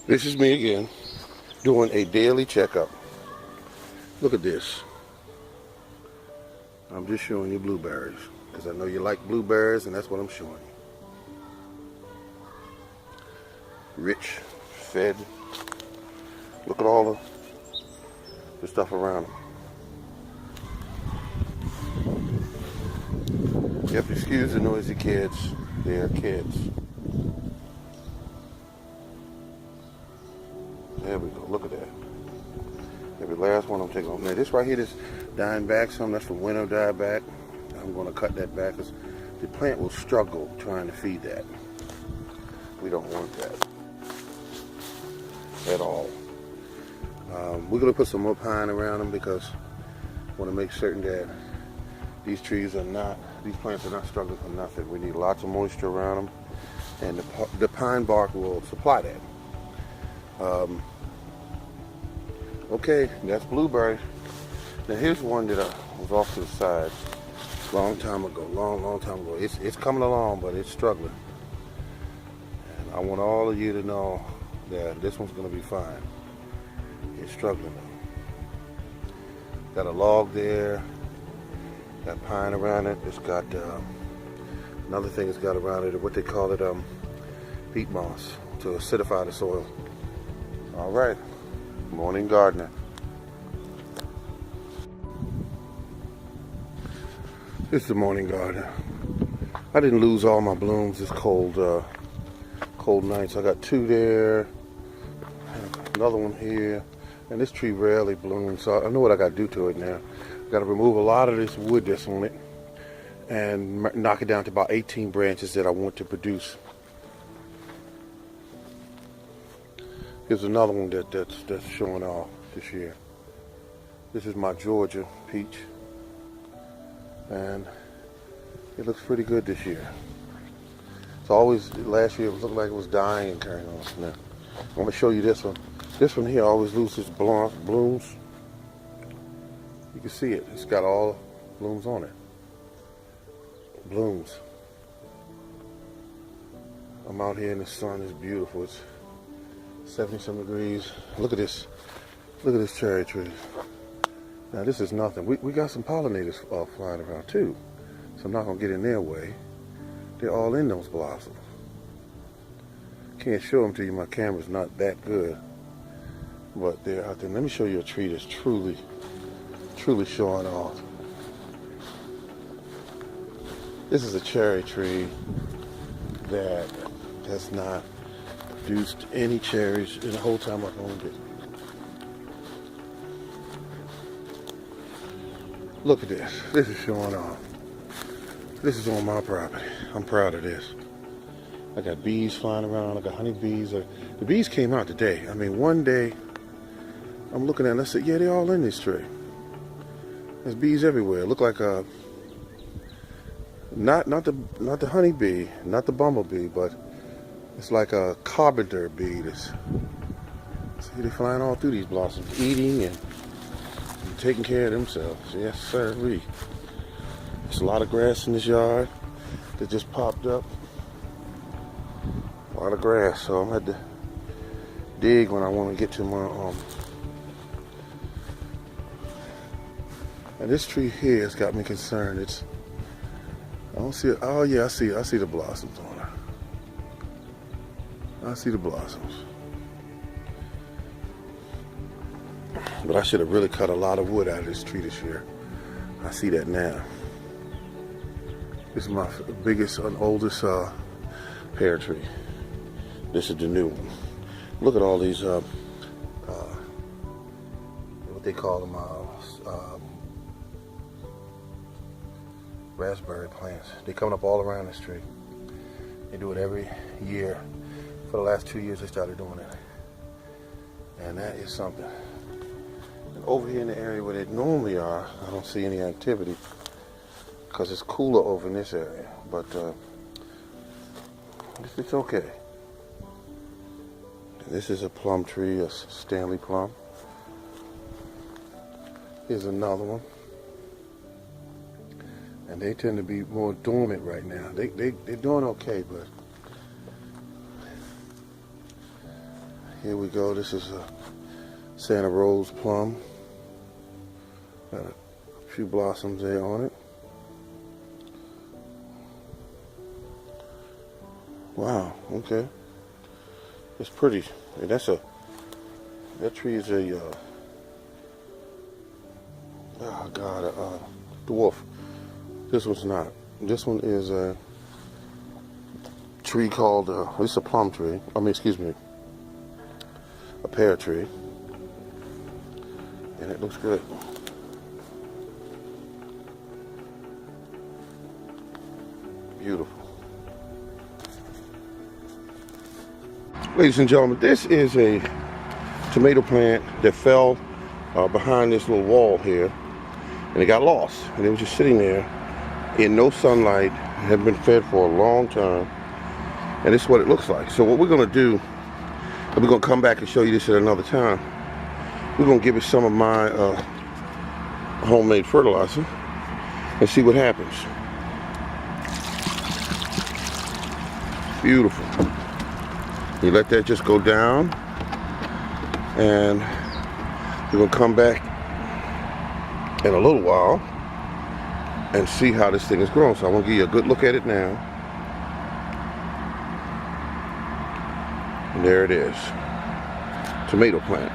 This is me again, doing a daily checkup. Look at this. I'm just showing you blueberries, because I know you like blueberries, and that's what I'm showing you. Rich, fed. Look at all the stuff around them. You have to excuse the noisy kids. They are kids. There we go. Look at that. Every last one I'm taking off. Now this right here is dying back some. That's the winter dieback. I'm going to cut that back because the plant will struggle trying to feed that. We don't want that at all. We're going to put some more pine around them because I want to make certain that these plants are not struggling for nothing. We need lots of moisture around them, and the pine bark will supply that. Okay, that's blueberry. Now here's one that was off to the side long time ago, long time ago. It's coming along, but it's struggling. And I want all of you to know that this one's going to be fine. It's struggling though. Got a log there, got pine around it. It's got another thing it's got around it, what they call it, peat moss to acidify the soil. All right. Morning gardener. It's the morning gardener. I didn't lose all my blooms this cold nights. I got two there, another one here, and this tree rarely blooms, so I know what I got to do to it now. I got to remove a lot of this wood that's on it and knock it down to about 18 branches that I want to produce. Here's another one that's showing off this year. This is my Georgia peach, and it looks pretty good this year. It's always, last year it looked like it was dying and carrying on. Now, I'm going to show you this one. This one here always loses blooms. You can see it. It's got all blooms on it. Blooms. I'm out here in the sun. It's beautiful. It's 70-some degrees. Look at this. Look at this cherry tree. Now this is nothing. We got some pollinators flying around too, so I'm not gonna get in their way. They're all in those blossoms. Can't show them to you. My camera's not that good, but they're out there. Let me show you a tree that's truly showing off. This is a cherry tree that has not produced any cherries in the whole time I've owned it. Look at this. This is showing off. This is on my property. I'm proud of this. I got bees flying around. I got honeybees. The bees came out today. I mean, one day I'm looking at it and I said, yeah, they're all in this tree. There's bees everywhere. It look like not the honeybee, not the bumblebee, but it's like a carpenter bee. See, they're flying all through these blossoms, eating and taking care of themselves. Yes, sir. There's a lot of grass in this yard that just popped up. A lot of grass, so I'm going to have to dig when I want to get to my And this tree here has got me concerned. I don't see it. Oh yeah, I see the blossoms on it. I see the blossoms. But I should have really cut a lot of wood out of this tree this year. I see that now. This is my biggest and oldest pear tree. This is the new one. Look at all these, what they call them, raspberry plants. They're coming up all around this tree. They do it every year. For the last 2 years they started doing it. And that is something. And over here in the area where they normally are, I don't see any activity because it's cooler over in this area. But it's okay. And this is a plum tree, a Stanley plum. Here's another one. And they tend to be more dormant right now. They're doing okay, but Here we go. This is a Santa Rose plum. Got a few blossoms there on it. Wow, okay. It's pretty. And that tree is a oh God, dwarf. This one's not. This one is a tree called it's a plum tree. I mean, excuse me, a pear tree. And it looks good. Beautiful. Ladies and gentlemen, this is a tomato plant that fell behind this little wall here, and it got lost. And it was just sitting there in no sunlight. It had been fed for a long time, and this is what it looks like. So what we're going to do, and we're going to come back and show you this at another time. We're going to give it some of my homemade fertilizer and see what happens. Beautiful. You let that just go down, and we're going to come back in a little while and see how this thing is growing. So I want to give you a good look at it now. And there it is. Tomato plant.